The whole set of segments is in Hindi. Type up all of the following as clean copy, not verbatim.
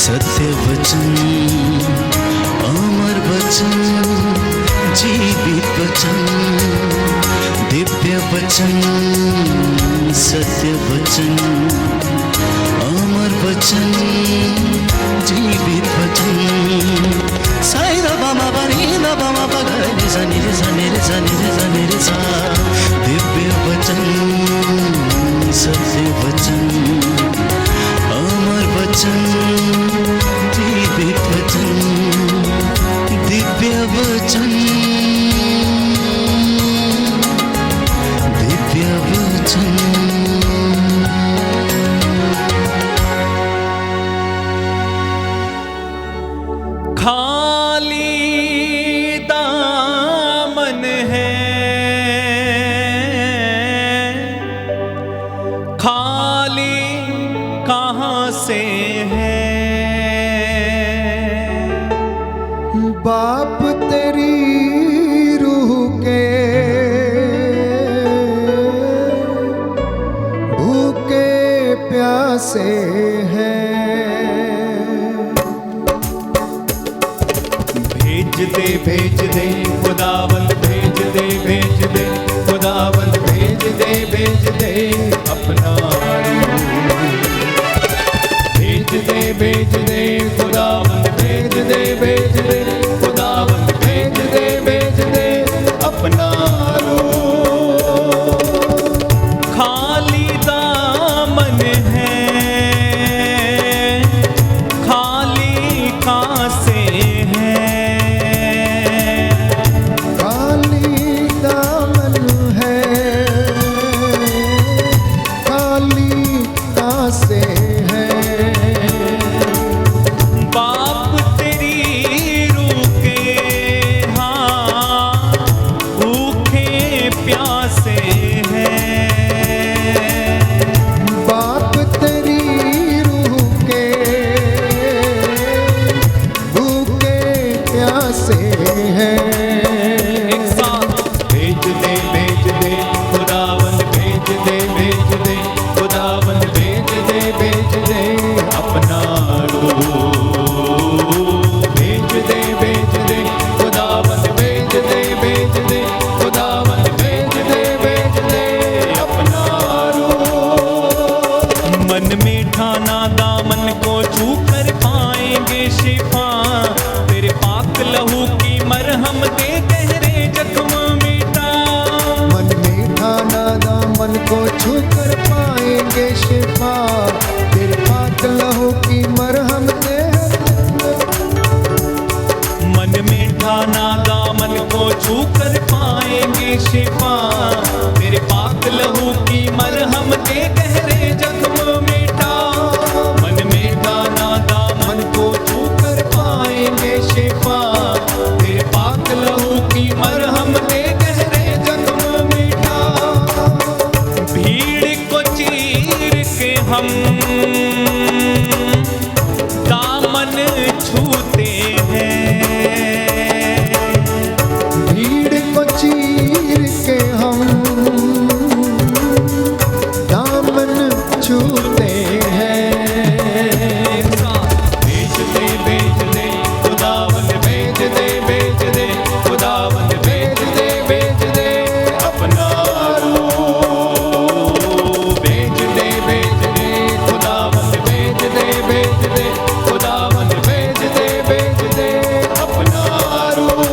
सत्य वचन, अमर वचन, जीवित वचन, दिव्य वचन, सत्य वचन, अमर वचन, जीवित वचन। साई दा बामा बनी दा बामा बगरे रे सा रे सा रे सा रे सा। दिव्य वचन, सत्य वचन, अमर वचन, जीवित वचन, दिव्य वचन, दिव्य वचन। खाली दामन है, खाली कहाँ से है? बाप तेरी रूह के भूखे प्यासे हैं। भेज दे खुदावंद, भेज दे खुदावंद, भेज दे अपना रूह। भेज दे खुदावंद, भेज दे खुदावंद, भेज दे अपना रूह। खाली दामन है, खाली कहाँ से है? खाली दामन है, खाली कहाँ से है? बाप तेरी रूह के हाँ भूखे प्यासे हैं। बाप तेरी रूह के भूखे प्यासे हैं। एक साथ भेज दे खुदावंद, भेज दे खुदावंद, भेज दे अपना रूह। भेज दे खुदावंद, भेज दे खुदावंद, भेज दे अपना रूह। मन में ठाना दामन को छू कर पाएंगे शिफा, तेरे पाक लहू की मरहम दे गहरे जख्म मिटा। मन में ठाना दामन को छू कर पाएंगे शिफा, तेरे पाक लहू की मरहम दे। मन में ठाना दामन को छू कर पाएंगे शिफा, तेरे पाक लहू की मरहम दे गहरे जख्म मिटा। मन में ठाना दामन को छू कर पाएंगे शिफा, तेरे पाक लहू की मरहम दे गहरे जख्म मिटा। भीड़ को चीर के हम दामन छूते हैं। भीड़ को चीर के हम दामन छूते हैं। भेज दे खुदावंद, भेज दे खुदावंद, भेज दे अपना रूह। भेज दे खुदावंद, भेज दे खुदावंद, भेज दे अपना रूह।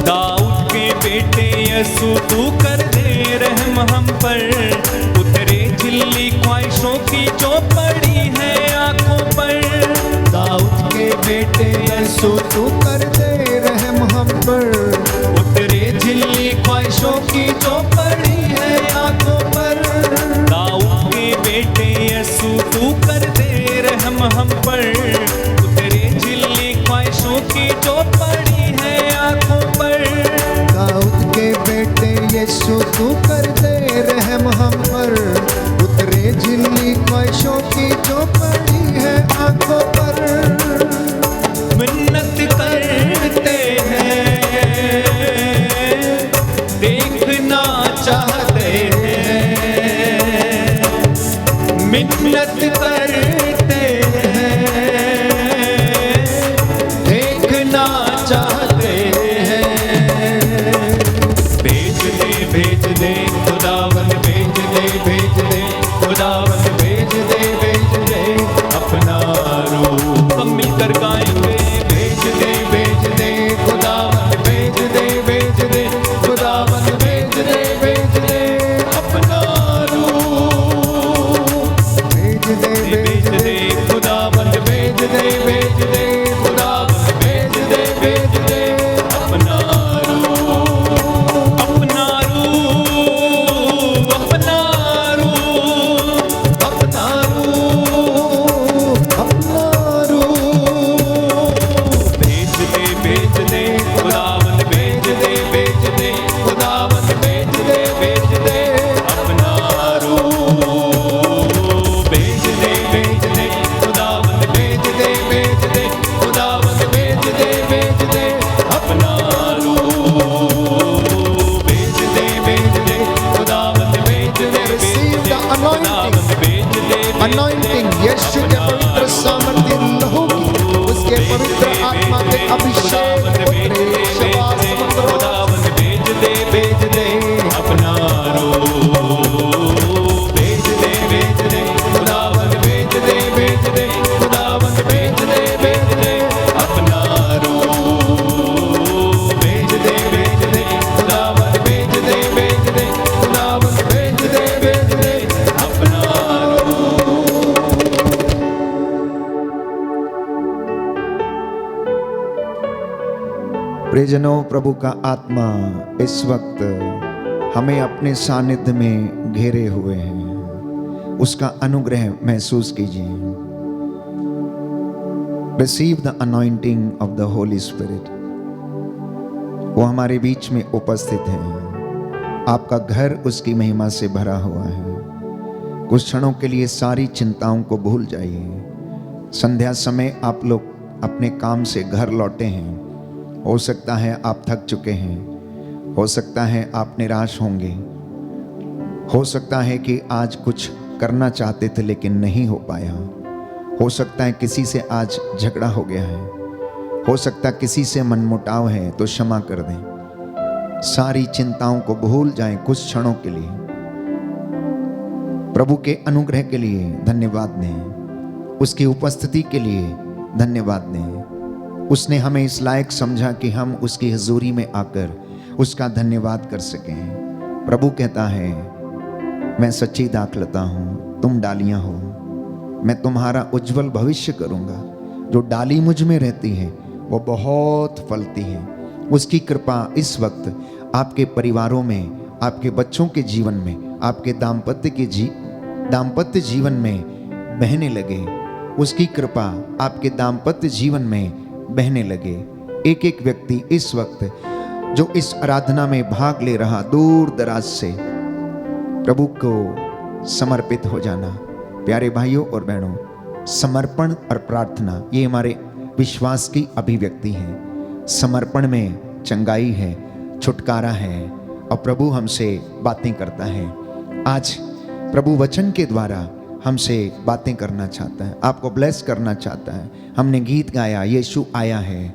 दाऊद के बेटे यसू तू कर दे रहम हम पर, उतरे झिल्ली ख्वाहिशों की जो पड़ी है आंखों पर। दाऊद के बेटे यसू तू कर दे रहम हम पर, उतरे झिल्ली ख्वाहिशों की जो पड़ी है आंखों पर। दाऊद के बेटे यसू तू कर दे रहम हम पर, उतरे झिल्ली ख्वाहिशों की जो पड़ी है आंखों पर। दाऊद के बेटे यीशु तू कर दे रहम हम पर, उतरे झिल्ली ख्वाहिशों की जो पड़ी है आंखों पर। मिन्नत करते हैं, देखना चाहते हैं। मिन्नत करते हैं, भेज दे खुदावन भेज दे अपना रूप। हम मिलकर गाएंगे भेज दे खुदावन भेज दे खुदावन भेज दे अपना रूप। भेज दे खुदावन भेज दे खुदावन भेज दे अपना रूप। अपना रूप अपना रूप अपना रूप अपना रूप। भेज दे खुदावन भेज दे खुदावन भेज दे अपना रूप। भेज दे खुदावन भेज दे खुदावन भेज दे अपना रूप। भेज दे खुदावन भेज दे Receive the anointing. भेज दे Anointing यीशु के पवित्र सामर्थ्य लहू की, उसके पवित्र आत्मा के अभिषेक उतरे शबाश मंत्रों। खुदावन भेज दे अपना रूप। भेज दे खुदावन भेज दे खुदावन भेज दे अपना रूप। भेज दे खुदावन भेज दे खुदावन भेज दे अपना प्रियजनों, प्रभु का आत्मा इस वक्त हमें अपने सानिध्य में घेरे हुए हैं। उसका अनुग्रह महसूस कीजिए। Receive the anointing of the Holi spirit. वो हमारे बीच में उपस्थित है। आपका घर उसकी महिमा से भरा हुआ है। कुछ क्षणों के लिए सारी चिंताओं को भूल जाइए। संध्या समय आप लोग अपने काम से घर लौटे हैं। हो सकता है आप थक चुके हैं, हो सकता है आप निराश होंगे, हो सकता है कि आज कुछ करना चाहते थे लेकिन नहीं हो पाया, हो सकता है किसी से आज झगड़ा हो गया है, हो सकता है किसी से मनमुटाव है, तो क्षमा कर दें। सारी चिंताओं को भूल जाएं कुछ क्षणों के लिए। प्रभु के अनुग्रह के लिए धन्यवाद दें, उसकी उपस्थिति के लिए धन्यवाद दें। उसने हमें इस लायक समझा कि हम उसकी हजूरी में आकर उसका धन्यवाद कर सकें। प्रभु कहता है, मैं सच्ची दाखलता हूँ, तुम डालियाँ हो, मैं तुम्हारा उज्जवल भविष्य करूँगा। जो डाली मुझ में रहती है वो बहुत फलती है। उसकी कृपा इस वक्त आपके परिवारों में, आपके बच्चों के जीवन में, आपके दाम्पत्य जीवन में बहने लगे। उसकी कृपा आपके दाम्पत्य जीवन में बहने लगे। एक एक व्यक्ति इस वक्त जो इस आराधना में भाग ले रहा, दूर दराज से प्रभु को समर्पित हो जाना। प्यारे भाइयों और बहनों, समर्पण और प्रार्थना ये हमारे विश्वास की अभिव्यक्ति है। समर्पण में चंगाई है, छुटकारा है और प्रभु हमसे बातें करता है। आज प्रभु वचन के द्वारा हमसे बातें करना चाहता है, आपको ब्लेस करना चाहता है। हमने गीत गाया, यीशु आया है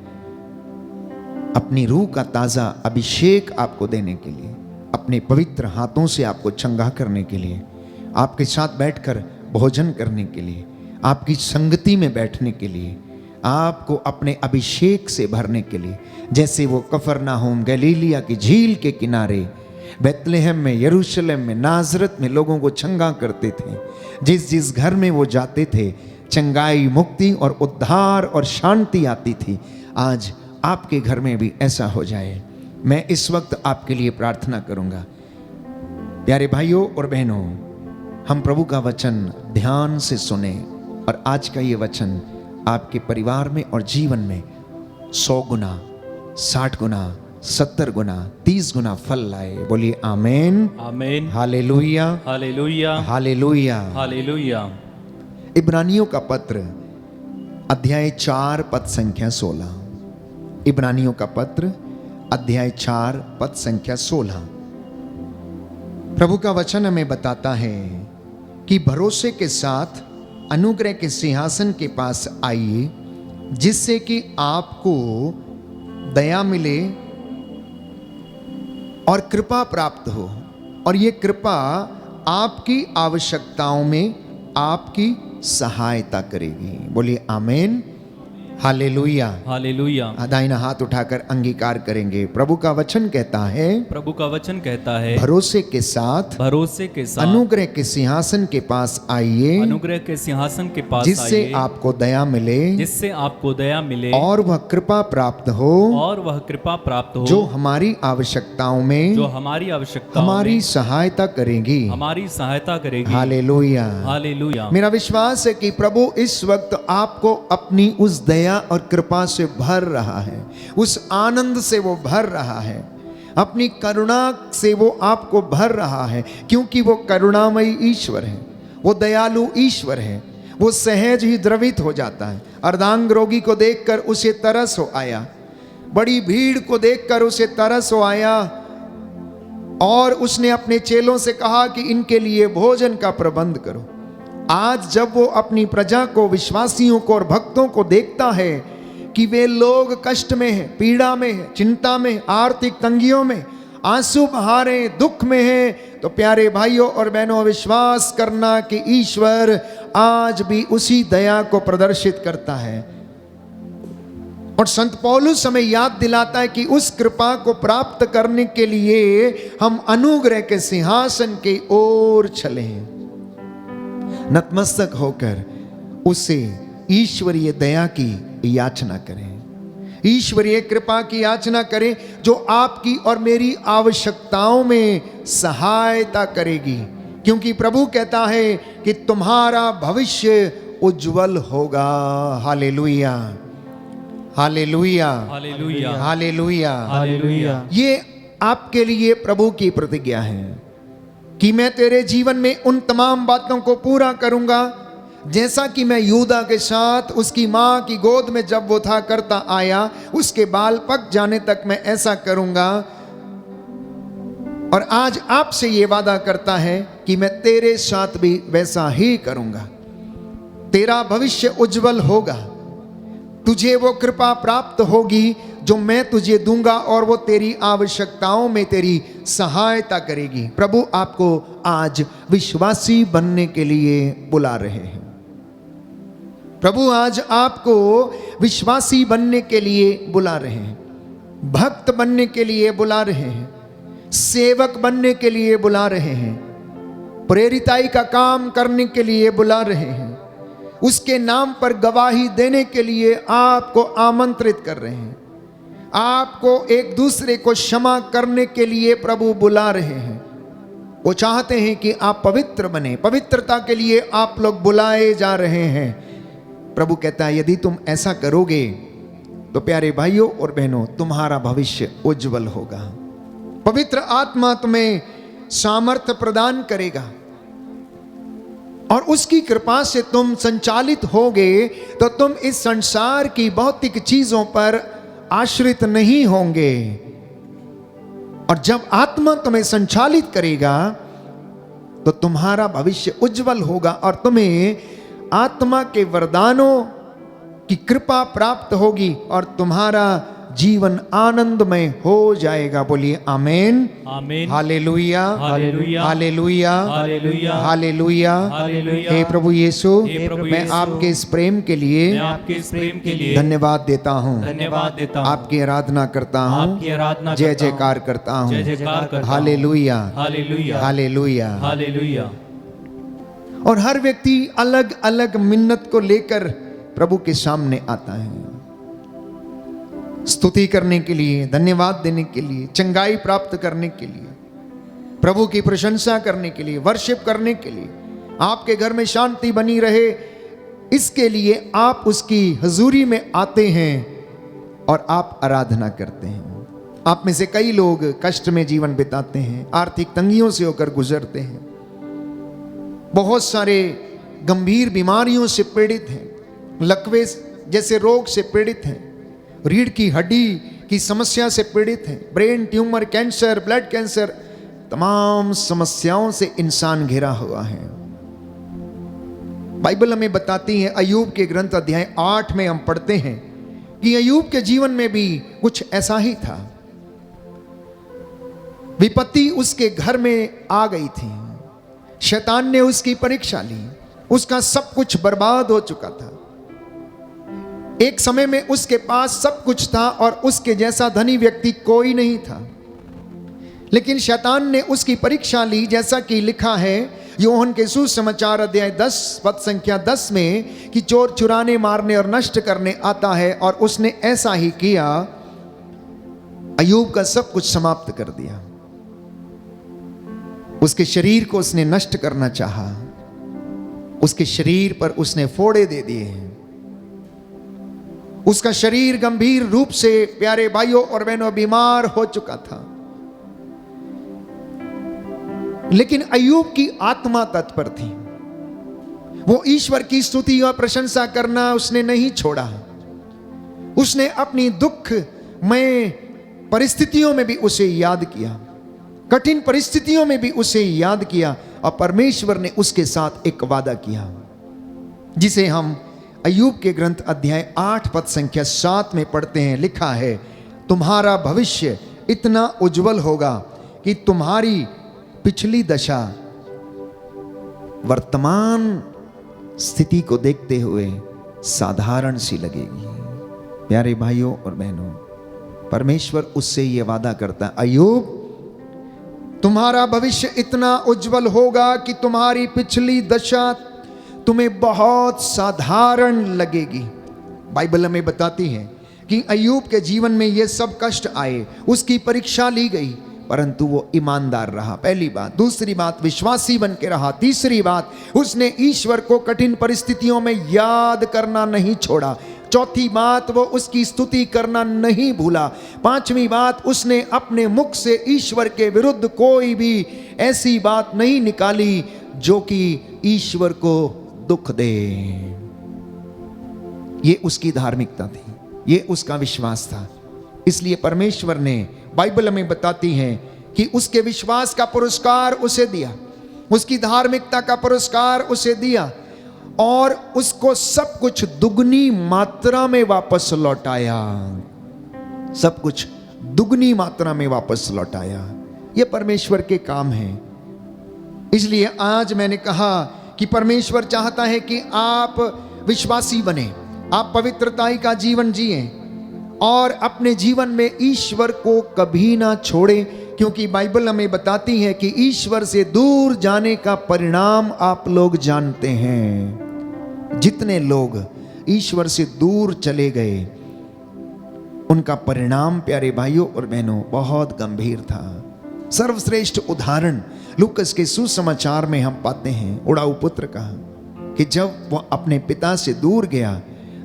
अपनी रूह का ताज़ा अभिषेक आपको देने के लिए, अपने पवित्र हाथों से आपको चंगा करने के लिए, आपके साथ बैठकर भोजन करने के लिए, आपकी संगति में बैठने के लिए, आपको अपने अभिषेक से भरने के लिए। जैसे वो कफरनाहूम गलीलिया की झील के किनारे, बेतलेहम में, यरूशलेम में, नाजरत में लोगों को चंगा करते थे। जिस जिस घर में वो जाते थे चंगाई, मुक्ति और उद्धार और शांति आती थी। आज आपके घर में भी ऐसा हो जाए। मैं इस वक्त आपके लिए प्रार्थना करूंगा। प्यारे भाइयों और बहनों, हम प्रभु का वचन ध्यान से सुने और आज का ये वचन आपके परिवार में और जीवन में 100 गुना, 60 गुना, 70 गुना, 30 गुना फल लाए। बोलिए आमीन, आमीन, हालेलुया, हालेलुया, हालेलुया, हालेलुया। इब्रानियों का पत्र अध्याय 4 पद संख्या 16। इब्रानियों का पत्र अध्याय 4 पद संख्या 16। प्रभु का वचन हमें बताता है कि भरोसे के साथ अनुग्रह के सिंहासन के पास आइए, जिससे कि आपको दया मिले और कृपा प्राप्त हो। और ये कृपा आपकी आवश्यकताओं में आपकी सहायता करेगी। बोलिए आमीन, हालेलुया। हालेलुया। दाहिना हाथ उठाकर अंगीकार करेंगे। प्रभु का वचन कहता है, प्रभु का वचन कहता है, भरोसे के साथ अनुग्रह के सिंहासन के पास आइए, अनुग्रह के सिंहासन के पास जिससे आइए, आपको दया मिले, जिससे आपको दया मिले, और वह कृपा प्राप्त हो, और वह कृपा प्राप्त हो, जो हमारी आवश्यकताओं में जो हमारी आवश्यकताओं हमारी में सहायता करेगी। हमारी सहायता करेगी। हालेलुया। हालेलुया। मेरा विश्वास है कि प्रभु इस वक्त आपको अपनी उस दया और कृपा से भर रहा है, उस आनंद से वो भर रहा है, अपनी करुणा से वो आपको भर रहा है, क्योंकि वो करुणामयी ईश्वर है, वो दयालु ईश्वर है। वो सहज ही द्रवित हो जाता है। अर्धांग रोगी को देखकर उसे तरस हो आया, बड़ी भीड़ को देखकर उसे तरस हो आया, और उसने अपने चेलों से कहा कि इनके लिए भोजन का प्रबंध करो। आज जब वो अपनी प्रजा को, विश्वासियों को और भक्तों को देखता है कि वे लोग कष्ट में हैं, पीड़ा में हैं, चिंता में, आर्थिक तंगियों में, आंसू बहा रहे हैं, दुख में हैं, तो प्यारे भाइयों और बहनों, विश्वास करना कि ईश्वर आज भी उसी दया को प्रदर्शित करता है। और संत पौलुस हमें याद दिलाता है कि उस कृपा को प्राप्त करने के लिए हम अनुग्रह के सिंहासन की ओर चलें, नतमस्तक होकर उससे ईश्वरीय दया की याचना करें, ईश्वरीय कृपा की याचना करें, जो आपकी और मेरी आवश्यकताओं में सहायता करेगी। क्योंकि प्रभु कहता है कि तुम्हारा भविष्य उज्जवल होगा। Hallelujah, hallelujah, hallelujah. Hallelujah, hallelujah. ये आपके लिए प्रभु की प्रतिज्ञा है कि मैं तेरे जीवन में उन तमाम बातों को पूरा करूंगा, जैसा कि मैं यूदा के साथ उसकी माँ की गोद में जब वो था करता आया, उसके बाल पक जाने तक मैं ऐसा करूंगा। और आज आपसे ये वादा करता है कि मैं तेरे साथ भी वैसा ही करूंगा। तेरा भविष्य उज्जवल होगा, तुझे वो कृपा प्राप्त होगी जो मैं तुझे दूंगा, और वो तेरी आवश्यकताओं में तेरी सहायता करेगी। प्रभु आपको आज विश्वासी बनने के लिए बुला रहे हैं। प्रभु आज आपको विश्वासी बनने के लिए बुला रहे हैं, भक्त बनने के लिए बुला रहे हैं, सेवक बनने के लिए बुला रहे हैं, प्रेरिताई का काम करने के लिए बुला रहे हैं, उसके नाम पर गवाही देने के लिए आपको आमंत्रित कर रहे हैं, आपको एक दूसरे को क्षमा करने के लिए प्रभु बुला रहे हैं। वो चाहते हैं कि आप पवित्र बने, पवित्रता के लिए आप लोग बुलाए जा रहे हैं। प्रभु कहता है यदि तुम ऐसा करोगे तो प्यारे भाइयों और बहनों, तुम्हारा भविष्य उज्जवल होगा। पवित्र आत्मा तुम्हें सामर्थ्य प्रदान करेगा, और उसकी कृपा से तुम संचालित होगे तो तुम इस संसार की भौतिक चीजों पर आश्रित नहीं होंगे। और जब आत्मा तुम्हें संचालित करेगा तो तुम्हारा भविष्य उज्जवल होगा, और तुम्हें आत्मा के वरदानों की कृपा प्राप्त होगी, और तुम्हारा जीवन आनंदमय हो जाएगा। बोलिए आमीन, आमीन। Hallelujah, hallelujah. Hallelujah, hallelujah. Hallelujah. Hallelujah. हे प्रभु यीशु, हे प्रभु मैं यीशु, आपके इस प्रेम के लिए मैं आपके इस प्रेम के लिए धन्यवाद देता हूँ, धन्यवाद देता हूँ, आपकी आराधना करता हूँ, आपकी आराधना जय करता हूँ, जयकार करता हूँ। जय जयकार करता हूँ। Hallelujah, hallelujah. हालेलुया। हालेलुया। और हर व्यक्ति अलग अलग मिन्नत को लेकर प्रभु के सामने आता है, स्तुति करने के लिए, धन्यवाद देने के लिए, चंगाई प्राप्त करने के लिए, प्रभु की प्रशंसा करने के लिए, वर्शिप करने के लिए, आपके घर में शांति बनी रहे, इसके लिए आप उसकी हजूरी में आते हैं और आप आराधना करते हैं। आप में से कई लोग कष्ट में जीवन बिताते हैं, आर्थिक तंगियों से होकर गुजरते हैं, बहुत सारे गंभीर बीमारियों से पीड़ित हैं, लकवे जैसे रोग से पीड़ित हैं, रीढ़ की हड्डी की समस्या से पीड़ित हैं, brain tumour, cancer, blood cancer, तमाम समस्याओं से इंसान घिरा हुआ है। बाइबल हमें बताती है, अय्यूब के ग्रंथ अध्याय 8 में हम पढ़ते हैं कि अय्यूब के जीवन में भी कुछ ऐसा ही था। विपत्ति उसके घर में आ गई थी, शैतान ने उसकी परीक्षा ली, उसका सब कुछ बर्बाद हो चुका था। एक समय में उसके पास सब कुछ था और उसके जैसा धनी व्यक्ति कोई नहीं था, लेकिन शैतान ने उसकी परीक्षा ली। जैसा कि लिखा है यूहन्ना के सुसमाचार अध्याय 10 पद संख्या 10 में कि चोर चुराने, मारने और नष्ट करने आता है, और उसने ऐसा ही किया। अय्यूब का सब कुछ समाप्त कर दिया। उसके शरीर को उसने नष्ट करना चाहा, उसके शरीर पर उसने फोड़े दे दिए हैं। उसका शरीर गंभीर रूप से प्यारे भाइयों और बहनों बीमार हो चुका था, लेकिन अय्यूब की आत्मा तत्पर थी। वो ईश्वर की स्तुति और प्रशंसा करना उसने नहीं छोड़ा। उसने अपनी दुखमय परिस्थितियों में भी उसे याद किया, कठिन परिस्थितियों में भी उसे याद किया, और परमेश्वर ने उसके साथ एक वादा किया, जिसे हम अय्यूब के ग्रंथ अध्याय 8 पद संख्या 7 में पढ़ते हैं। लिखा है, तुम्हारा भविष्य इतना उज्जवल होगा कि तुम्हारी पिछली दशा वर्तमान स्थिति को देखते हुए साधारण सी लगेगी। प्यारे भाइयों और बहनों, परमेश्वर उससे यह वादा करता है, अय्यूब तुम्हारा भविष्य इतना उज्जवल होगा कि तुम्हारी पिछली दशा तुम्हें बहुत साधारण लगेगी। बाइबल हमें बताती है कि अय्यूब के जीवन में ये सब कष्ट आए, उसकी परीक्षा ली गई, परंतु वो ईमानदार रहा। पहली बात। दूसरी बात, विश्वासी बन के रहा। तीसरी बात, उसने ईश्वर को कठिन परिस्थितियों में याद करना नहीं छोड़ा। चौथी बात, वो उसकी स्तुति करना नहीं भूला। पांचवी बात, उसने अपने मुख से ईश्वर के विरुद्ध कोई भी ऐसी बात नहीं निकाली जो कि ईश्वर को दुख दे। ये उसकी धार्मिकता थी, ये उसका विश्वास था। इसलिए परमेश्वर ने, बाइबल हमें बताती है कि उसके विश्वास का पुरस्कार उसे दिया, उसकी धार्मिकता का पुरस्कार उसे दिया, और उसको सब कुछ दुगनी मात्रा में वापस लौटाया। सब कुछ दुगनी मात्रा में वापस लौटाया। यह परमेश्वर के काम है। इसलिए आज मैंने कहा कि परमेश्वर चाहता है कि आप विश्वासी बने, आप पवित्रताई का जीवन जिएं और अपने जीवन में ईश्वर को कभी ना छोड़ें, क्योंकि बाइबल हमें बताती है कि ईश्वर से दूर जाने का परिणाम आप लोग जानते हैं। जितने लोग ईश्वर से दूर चले गए, उनका परिणाम प्यारे भाइयों और बहनों बहुत गंभीर था। सर्वश्रेष्ठ उदाहरण लूकस के सुसमाचार में हम पाते हैं उड़ाऊ पुत्र का, कि जब वह अपने पिता से दूर गया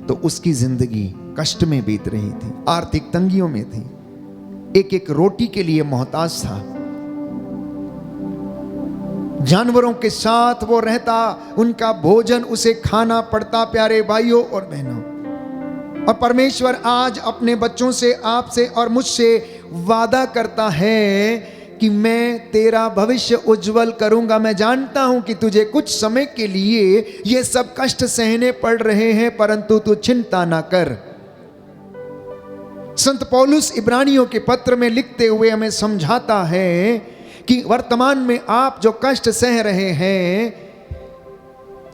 तो उसकी जिंदगी कष्ट में बीत रही थी, आर्थिक तंगियों में थी, एक एक रोटी के लिए मोहताज था, जानवरों के साथ वो रहता, उनका भोजन उसे खाना पड़ता। प्यारे भाइयों और बहनों, और परमेश्वर आज अपने बच्चों से, आपसे और मुझसे वादा करता है कि मैं तेरा भविष्य उज्जवल करूंगा। मैं जानता हूं कि तुझे कुछ समय के लिए ये सब कष्ट सहने पड़ रहे हैं, परंतु तू चिंता ना कर। संत पौलुस इब्रानियों के पत्र में लिखते हुए हमें समझाता है कि वर्तमान में आप जो कष्ट सह रहे हैं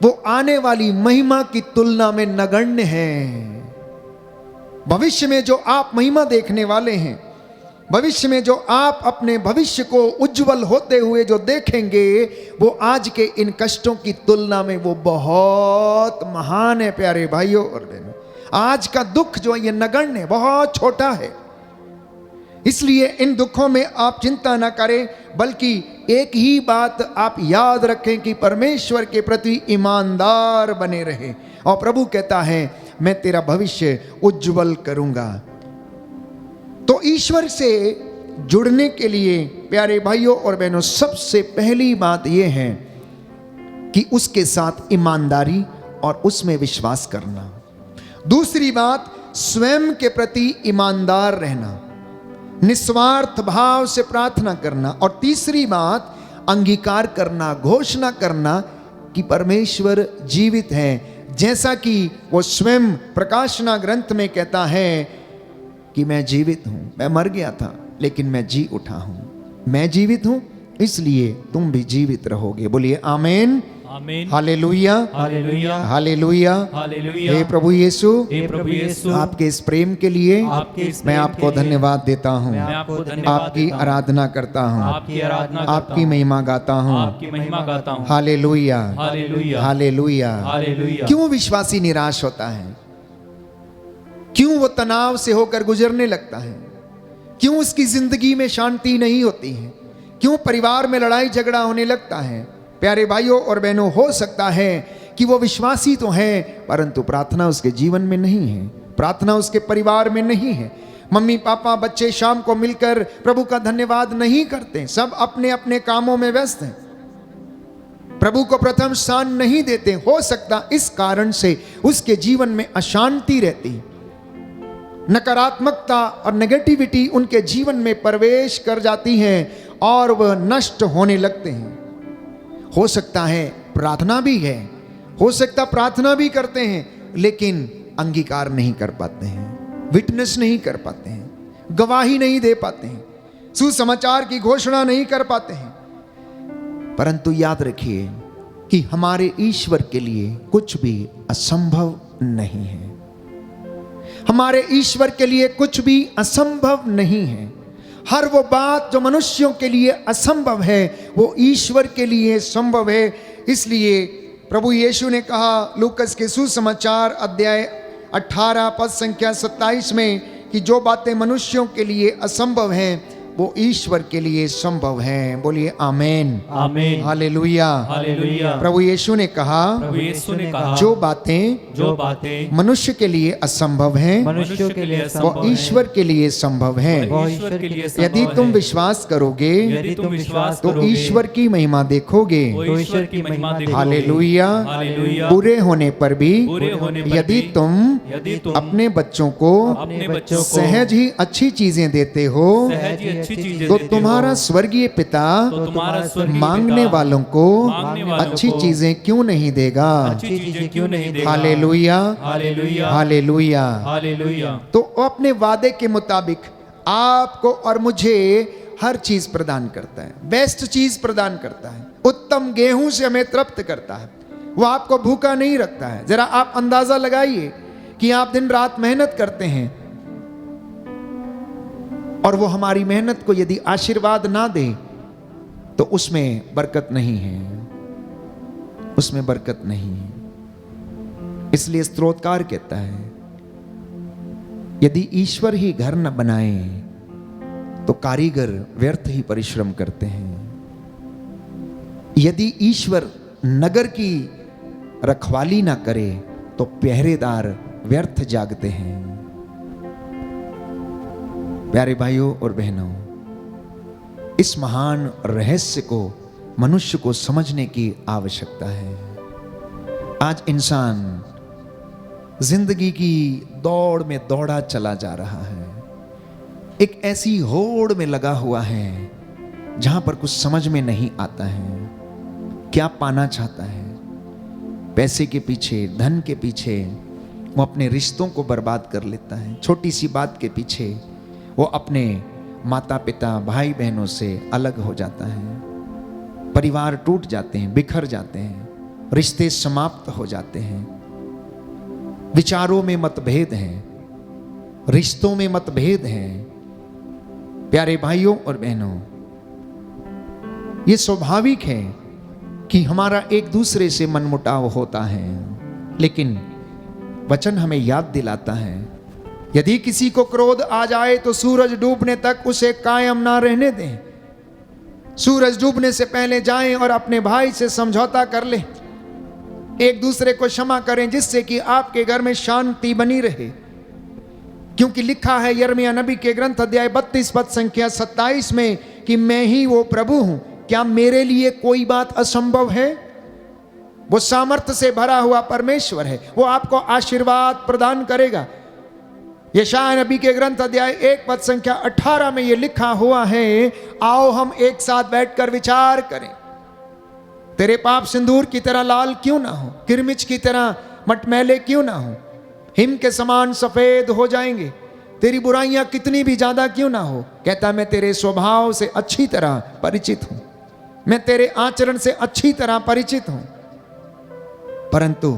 वो आने वाली महिमा की तुलना में नगण्य है। भविष्य में जो आप महिमा देखने वाले हैं, भविष्य में जो आप अपने भविष्य को उज्जवल होते हुए जो देखेंगे, वो आज के इन कष्टों की तुलना में वो बहुत महान है। प्यारे भाइयों और बहनों, आज का दुख जो है ये नगण्य, बहुत छोटा है। इसलिए इन दुखों में आप चिंता ना करें, बल्कि एक ही बात आप याद रखें कि परमेश्वर के प्रति ईमानदार बने रहें। और प्रभु कहता है, मैं तेरा भविष्य उज्जवल करूंगा। तो ईश्वर से जुड़ने के लिए प्यारे भाइयों और बहनों, सबसे पहली बात यह है कि उसके साथ ईमानदारी और उसमें विश्वास करना। दूसरी बात, स्वयं के प्रति ईमानदार रहना, निस्वार्थ भाव से प्रार्थना करना। और तीसरी बात, अंगीकार करना, घोषणा करना कि परमेश्वर जीवित है, जैसा कि वो स्वयं प्रकाशना ग्रंथ में कहता है कि मैं जीवित हूं, मैं मर गया था लेकिन मैं जी उठा हूं। मैं जीवित हूं इसलिए तुम भी जीवित रहोगे। बोलिए आमीन, आमीन, हालेलुया, हालेलुया, हालेलुया। हालेलुया। हे प्रभु यीशु, हे प्रभु यीशु, आपके इस प्रेम के लिए आपके इस मैं प्रेम आपको के लिए धन्यवाद देता हूँ, मैं आपको धन्यवाद आपकी देता हूँ, आराधना करता हूँ, आपकी आराधना करता आपकी हूँ, महिमा गाता हूँ। आपकी महिमा गाता हूँ। Hallelujah, hallelujah, hallelujah. हालेलुया। क्यों विश्वासी निराश होता है? क्यों वो तनाव से होकर गुजरने लगता है? क्यों उसकी जिंदगी में शांति नहीं होती है? क्यों परिवार में लड़ाई झगड़ा होने लगता है? प्यारे भाइयों और बहनों, हो सकता है कि वो विश्वासी तो है परंतु प्रार्थना उसके जीवन में नहीं है, प्रार्थना उसके परिवार में नहीं है। मम्मी पापा बच्चे शाम को मिलकर प्रभु का धन्यवाद नहीं करते, सब अपने अपने कामों में व्यस्त हैं, प्रभु को प्रथम स्थान नहीं देते। हो सकता इस कारण से उसके जीवन में अशांति रहती, नकारात्मकता और नेगेटिविटी उनके जीवन में प्रवेश कर जाती है और वह नष्ट होने लगते हैं। हो सकता है प्रार्थना भी है, हो सकता प्रार्थना भी करते हैं लेकिन अंगीकार नहीं कर पाते हैं, विटनेस नहीं कर पाते हैं, गवाही नहीं दे पाते हैं, सुसमाचार की घोषणा नहीं कर पाते हैं। परंतु याद रखिए कि हमारे ईश्वर के लिए कुछ भी असंभव नहीं है, हमारे ईश्वर के लिए कुछ भी असंभव नहीं है। हर वो बात जो मनुष्यों के लिए असंभव है वो ईश्वर के लिए संभव है। इसलिए प्रभु यीशु ने कहा लूकस के सुसमाचार अध्याय 18 पद संख्या 27 में कि जो बातें मनुष्यों के लिए असंभव हैं वो ईश्वर के लिए संभव हैं। बोलिए आमीन, आमीन, हालेलुया, हालेलुया। प्रभु यीशु ने कहा जो बातें मनुष्य के लिए असंभव हैं मनुष्यों के लिए वो ईश्वर के लिए संभव हैं। यदि तुम विश्वास करोगे तो ईश्वर की महिमा देखोगे। हालेलुया। बुरे होने पर भी यदि तुम अपने बच्चों को सहज ही अच्छी चीजें देते हो तो तुम्हारा स्वर्गीय पिता मांगने वालों को अच्छी चीजें क्यों नहीं देगा? Hallelujah, hallelujah, hallelujah. तो वो अपने वादे के मुताबिक आपको और मुझे हर चीज प्रदान करता है, बेस्ट चीज प्रदान करता है, उत्तम गेहूं से हमें तृप्त करता है। वो आपको भूखा नहीं रखता है। जरा आप अंदाजा लगाइए कि आप दिन रात मेहनत करते हैं और वो हमारी मेहनत को यदि आशीर्वाद ना दे तो उसमें बरकत नहीं है, उसमें बरकत नहीं है। इसलिए स्तोत्रकार कहता है यदि ईश्वर ही घर न बनाए तो कारीगर व्यर्थ ही परिश्रम करते हैं। यदि ईश्वर नगर की रखवाली ना करे तो पहरेदार व्यर्थ जागते हैं। प्यारे भाइयों और बहनों, इस महान रहस्य को मनुष्य को समझने की आवश्यकता है। आज इंसान जिंदगी की दौड़ में दौड़ा चला जा रहा है, एक ऐसी होड़ में लगा हुआ है जहां पर कुछ समझ में नहीं आता है क्या पाना चाहता है। पैसे के पीछे, धन के पीछे वो अपने रिश्तों को बर्बाद कर लेता है। छोटी सी बात के पीछे वो अपने माता पिता भाई बहनों से अलग हो जाता है। परिवार टूट जाते हैं, बिखर जाते हैं, रिश्ते समाप्त हो जाते हैं। विचारों में मतभेद हैं, रिश्तों में मतभेद हैं। प्यारे भाइयों और बहनों, ये स्वाभाविक है कि हमारा एक दूसरे से मनमुटाव होता है, लेकिन वचन हमें याद दिलाता है यदि किसी को क्रोध आ जाए तो सूरज डूबने तक उसे कायम ना रहने दें। सूरज डूबने से पहले जाएं और अपने भाई से समझौता कर लें, एक दूसरे को क्षमा करें जिससे कि आपके घर में शांति बनी रहे। क्योंकि लिखा है यिर्मयाह नबी के ग्रंथ अध्याय 32 पद संख्या 27 में कि मैं ही वो प्रभु हूं, क्या मेरे लिए कोई बात असंभव है? वो सामर्थ्य से भरा हुआ परमेश्वर है, वो आपको आशीर्वाद प्रदान करेगा। यशायाह नबी के ग्रंथ अध्याय 1 पद संख्या 18 में ये लिखा हुआ है, आओ हम एक साथ बैठकर विचार करें। तेरे पाप सिंदूर की तरह लाल क्यों ना हो, किरमिच की तरह मटमैले क्यों ना हो, हिम के समान सफेद हो जाएंगे। तेरी बुराइयां कितनी भी ज्यादा क्यों ना हो, कहता मैं तेरे स्वभाव से अच्छी तरह परिचित हूं। मैं तेरे आचरण से अच्छी तरह परिचित हूं, परंतु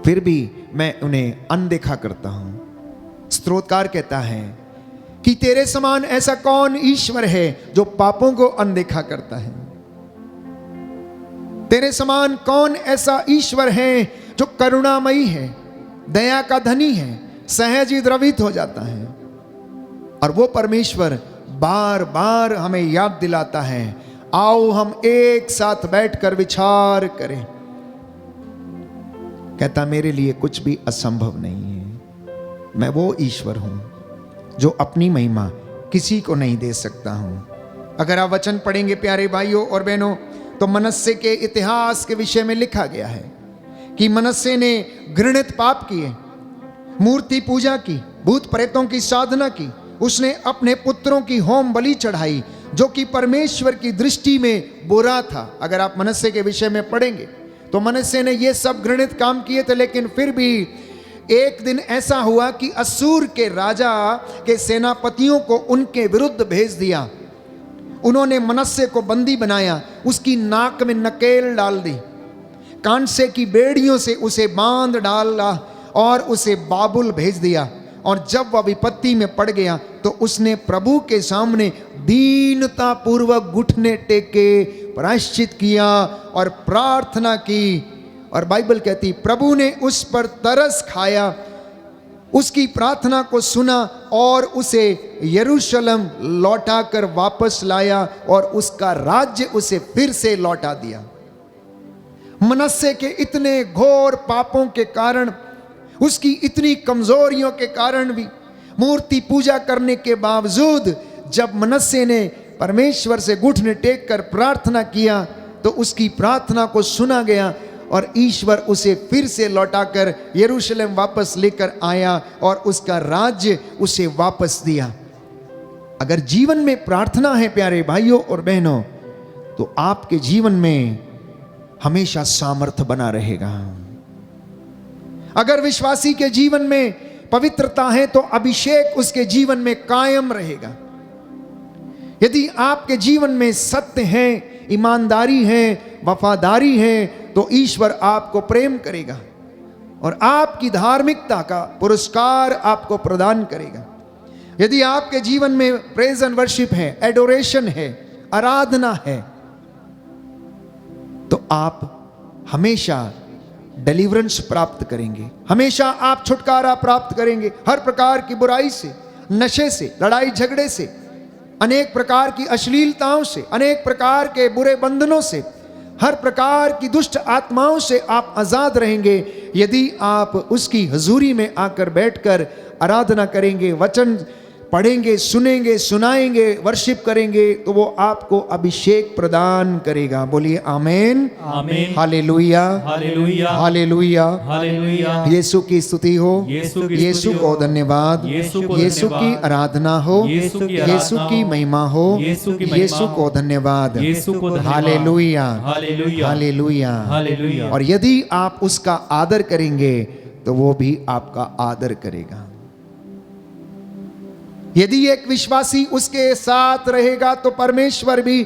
फिर भी मैं उन्हें अनदेखा करता हूं। स्तोत्रकार कहता है कि तेरे समान ऐसा कौन ईश्वर है जो पापों को अनदेखा करता है। तेरे समान कौन ऐसा ईश्वर है जो करुणामयी है, दया का धनी है, सहज ही द्रवित हो जाता है। और वो परमेश्वर बार बार हमें याद दिलाता है, आओ हम एक साथ बैठकर विचार करें। कहता मेरे लिए कुछ भी असंभव नहीं है। मैं वो ईश्वर हूं जो अपनी महिमा किसी को नहीं दे सकता हूं। अगर आप वचन पढ़ेंगे प्यारे भाइयों और बहनों, तो मनस्से के इतिहास के विषय में लिखा गया है कि मनस्से ने घृणित पाप किए, मूर्ति पूजा की, भूत प्रेतों की साधना की, उसने अपने पुत्रों की होम बलि चढ़ाई, जो कि परमेश्वर की दृष्टि में बुरा था। अगर आप मनस्से के विषय में पढ़ेंगे तो मनस्से ने ये सब घृणित काम किए थे, लेकिन फिर भी एक दिन ऐसा हुआ कि असूर के राजा के सेनापतियों को उनके विरुद्ध भेज दिया। उन्होंने मनस्से को बंदी बनाया, उसकी नाक में नकेल डाल दी, कांसे की बेड़ियों से उसे बांध डाला और उसे बाबुल भेज दिया। और जब वह विपत्ति में पड़ गया तो उसने प्रभु के सामने दीनता पूर्वक घुटने टेके प्रायश्चित किया और प्रार्थना की। और बाइबल कहती प्रभु ने उस पर तरस खाया, उसकी प्रार्थना को सुना और उसे यरूशलेम लौटाकर वापस लाया और उसका राज्य उसे फिर से लौटा दिया। मनस्से के इतने घोर पापों के कारण, उसकी इतनी कमजोरियों के कारण भी, मूर्ति पूजा करने के बावजूद जब मनस्से ने परमेश्वर से घुटने टेक कर प्रार्थना किया तो उसकी प्रार्थना को सुना गया और ईश्वर उसे फिर से लौटाकर यरूशलेम वापस लेकर आया और उसका राज्य उसे वापस दिया। अगर जीवन में प्रार्थना है प्यारे भाइयों और बहनों, तो आपके जीवन में हमेशा सामर्थ्य बना रहेगा। अगर विश्वासी के जीवन में पवित्रता है तो अभिषेक उसके जीवन में कायम रहेगा। यदि आपके जीवन में सत्य है, ईमानदारी है, वफादारी है, तो ईश्वर आपको प्रेम करेगा और आपकी धार्मिकता का पुरस्कार आपको प्रदान करेगा। यदि आपके जीवन में प्रेज एंड वर्शिप है, एडोरेशन है, आराधना है, तो आप हमेशा डिलीवरेंस प्राप्त करेंगे, हमेशा आप छुटकारा प्राप्त करेंगे हर प्रकार की बुराई से, नशे से, लड़ाई झगड़े से, अनेक प्रकार की अश्लीलताओं से, अनेक प्रकार के बुरे बंधनों से, हर प्रकार की दुष्ट आत्माओं से आप आजाद रहेंगे यदि आप उसकी हजूरी में आकर बैठकर आराधना करेंगे, वचन पढ़ेंगे, सुनेंगे, सुनाएंगे, वर्शिप करेंगे, तो वो आपको अभिषेक प्रदान करेगा। बोलिए आमेन, आमेन, हालेलुया, हालेलुया, हालेलुया, हालेलुया। यीशु की स्तुति हो, यीशु को धन्यवाद, यीशु की आराधना हो, यीशु की महिमा हो, यीशु को धन्यवाद, हालेलुया, हालेलुया, हालेलुया। और यदि आप उसका आदर करेंगे तो वो भी आपका आदर करेगा। यदि एक विश्वासी उसके साथ रहेगा तो परमेश्वर भी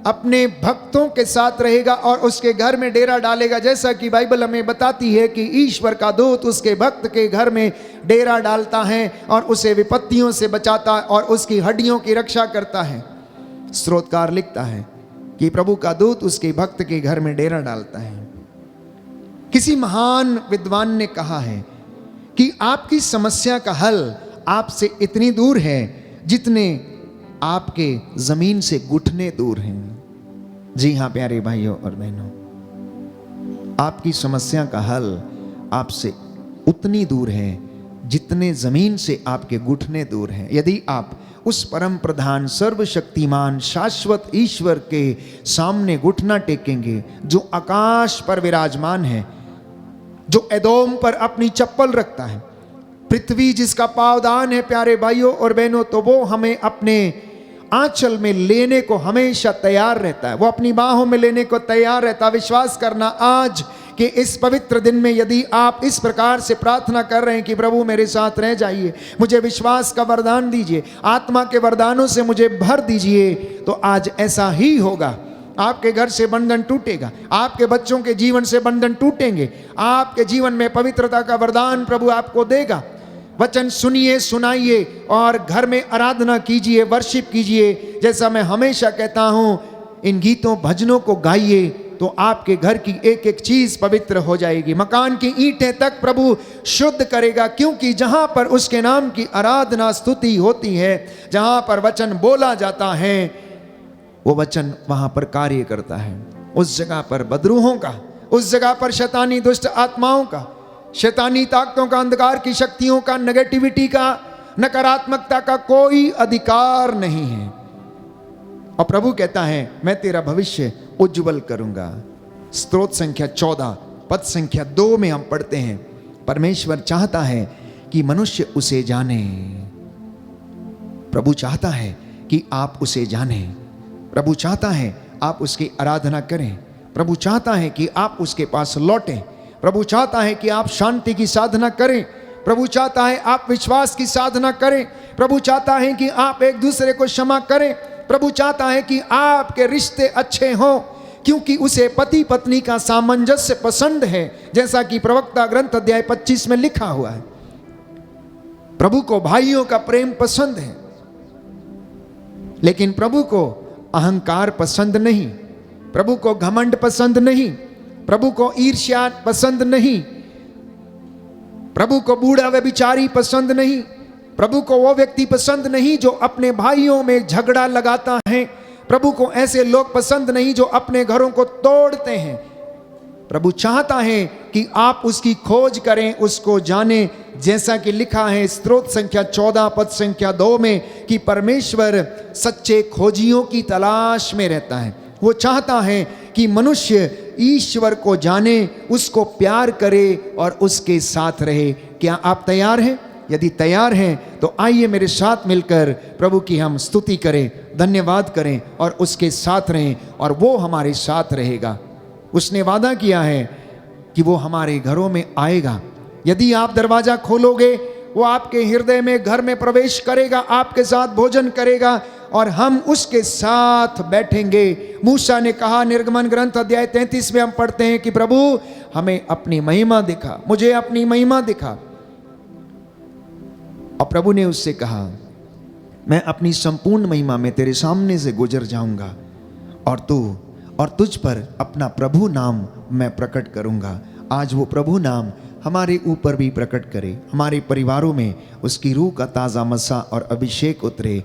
अपने भक्तों के साथ रहेगा और उसके घर में डेरा डालेगा। जैसा कि बाइबल हमें बताती है कि ईश्वर का दूत उसके भक्त के घर में डेरा डालता है और उसे विपत्तियों से बचाता है और उसकी हड्डियों की रक्षा करता है। स्तोत्रकार लिखता है कि प्रभु का दूत उसके भक्त के घर में डेरा डालता है। किसी महान विद्वान ने कहा है कि आपकी समस्या का हल आपसे इतनी दूर है जितने आपके जमीन से घुटने दूर हैं। जी हां प्यारे भाइयों और बहनों, आपकी समस्या का हल आपसे उतनी दूर है जितने जमीन से आपके घुटने दूर हैं। यदि आप उस परम प्रधान, सर्वशक्तिमान, शाश्वत ईश्वर के सामने घुटना टेकेंगे, जो आकाश पर विराजमान है, जो एदोम पर अपनी चप्पल रखता है, पृथ्वी जिसका पावदान है प्यारे भाइयों और बहनों, तो वो हमें अपने आंचल में लेने को हमेशा तैयार रहता है। वो अपनी बाहों में लेने को तैयार रहता है। विश्वास करना आज कि इस पवित्र दिन में यदि आप इस प्रकार से प्रार्थना कर रहे हैं कि प्रभु मेरे साथ रह जाइए, मुझे विश्वास का वरदान दीजिए, आत्मा के वरदानों से मुझे भर दीजिए, तो आज ऐसा ही होगा। आपके घर से बंधन टूटेगा, आपके बच्चों के जीवन से बंधन टूटेंगे, आपके जीवन में पवित्रता का वरदान प्रभु आपको देगा। वचन सुनिए, सुनाइए और घर में आराधना कीजिए, वर्शिप कीजिए। जैसा मैं हमेशा कहता हूं, इन गीतों भजनों को गाइए तो आपके घर की एक एक चीज पवित्र हो जाएगी। मकान की ईंटें तक प्रभु शुद्ध करेगा, क्योंकि जहां पर उसके नाम की आराधना स्तुति होती है, जहां पर वचन बोला जाता है, वो वचन वहां पर कार्य करता है। उस जगह पर बदरूहों का, उस जगह पर शैतानी दुष्ट आत्माओं का, शैतानी ताकतों का, अंधकार की शक्तियों का, नेगेटिविटी का, नकारात्मकता का कोई अधिकार नहीं है। और प्रभु कहता है, मैं तेरा भविष्य उज्जवल करूंगा। स्तोत्र संख्या 14 पद संख्या 2 में हम पढ़ते हैं, परमेश्वर चाहता है कि मनुष्य उसे जाने। प्रभु चाहता है कि आप उसे जाने। प्रभु चाहता है आप उसकी आराधना करें। प्रभु चाहता है कि आप उसके पास लौटें। प्रभु चाहता है कि आप शांति की साधना करें। प्रभु चाहता है आप विश्वास की साधना करें। प्रभु चाहता है कि आप एक दूसरे को क्षमा करें। प्रभु चाहता है कि आपके रिश्ते अच्छे हों, क्योंकि उसे पति पत्नी का सामंजस्य पसंद है, जैसा कि प्रवक्ता ग्रंथ अध्याय 25 में लिखा हुआ है। प्रभु को भाइयों का प्रेम पसंद है, लेकिन प्रभु को अहंकार पसंद नहीं, प्रभु को घमंड पसंद नहीं, प्रभु को ईर्ष्या पसंद नहीं, प्रभु को बूढ़ा व्यभिचारी पसंद नहीं, प्रभु को वो व्यक्ति पसंद नहीं जो अपने भाइयों में झगड़ा लगाता है। प्रभु को ऐसे लोग पसंद नहीं जो अपने घरों को तोड़ते हैं। प्रभु चाहता है कि आप उसकी खोज करें, उसको जानें, जैसा कि लिखा है स्तोत्र संख्या 14 पद संख्या 2 में कि परमेश्वर सच्चे खोजियों की तलाश में रहता है। वो चाहता है कि मनुष्य ईश्वर को जाने, उसको प्यार करे और उसके साथ रहे। क्या आप तैयार हैं? यदि तैयार हैं तो आइए मेरे साथ मिलकर प्रभु की हम स्तुति करें, धन्यवाद करें और उसके साथ रहें, और वो हमारे साथ रहेगा। उसने वादा किया है कि वो हमारे घरों में आएगा। यदि आप दरवाजा खोलोगे, वो आपके हृदय में, घर में प्रवेश करेगा, आपके साथ भोजन करेगा और हम उसके साथ बैठेंगे। मूसा ने कहा, निर्गमन ग्रंथ अध्याय 33 में हम पढ़ते हैं कि प्रभु हमें अपनी महिमा दिखा, मुझे अपनी महिमा दिखा। और प्रभु ने उससे कहा, मैं अपनी संपूर्ण महिमा में तेरे सामने से गुजर जाऊंगा और तुझ पर अपना प्रभु नाम मैं प्रकट करूंगा। आज वो प्रभु नाम हमारे ऊपर भी प्रकट करे, हमारे परिवारों में उसकी रूह का ताज़ा मसा और अभिषेक उतरे।